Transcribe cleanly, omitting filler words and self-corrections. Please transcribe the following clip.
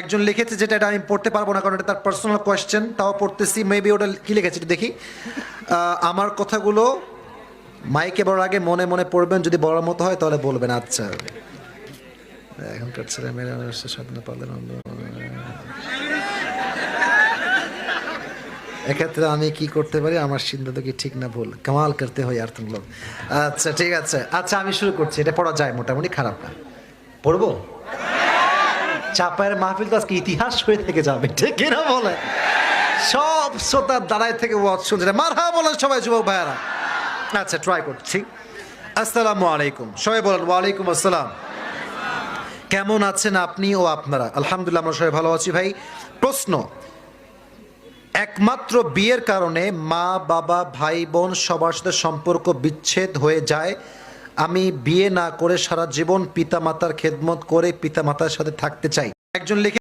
একজন লিখেছে যেটা এটা আমি পড়তে পারবো না কারণ এটা তার পার্সোনাল কোয়েশ্চেন, তাও পড়তেছি। মেবি ওটা কি লিখেছে একটু দেখি। আমার কথাগুলো মাইকে বলার আগে মনে মনে পড়বেন, যদি বলার মতো হয় তাহলে বলবেন। আচ্ছা, এখনকার ছেলে মেয়েরা স্বপ্ন পারলেন। এক্ষেত্রে আমি কি করতে পারি? আমার সিদ্ধান্ত কি ঠিক না ভুল? কামাল করতে হয় আর তুম লোক। আচ্ছা ঠিক আছে, আচ্ছা আমি শুরু করছি। এটা পড়া যায়, মোটামুটি খারাপ না। পড়বো? চাপায়ের মাহফিল তো আজকে ইতিহাস হয়ে থেকে যাবে, ঠিক কিনা বলে? সব শ্রোতার দাঁড়ায় থেকে ওয়াজ শুনছে, মারহাবা বলেন সবাই যুবক ভাইয়ারা। আচ্ছা ট্রাই করছি। আসসালামু আলাইকুম, সবাই বলেন ওয়ালাইকুম আসসালাম। কেমন আছেন আপনি ও আপনারা? আলহামদুলিল্লাহ আমরা সবাই ভালো আছি ভাই। প্রশ্ন, একমাত্র বিয়ের কারণে মা বাবা ভাই বোন সবার সাথে সম্পর্ক বিচ্ছেদ হয়ে যায়। আমি বিয়ে না করে সারা জীবন পিতা মাতার খেদমত করে পিতা মাতার সাথে থাকতে চাই। একজন লিখে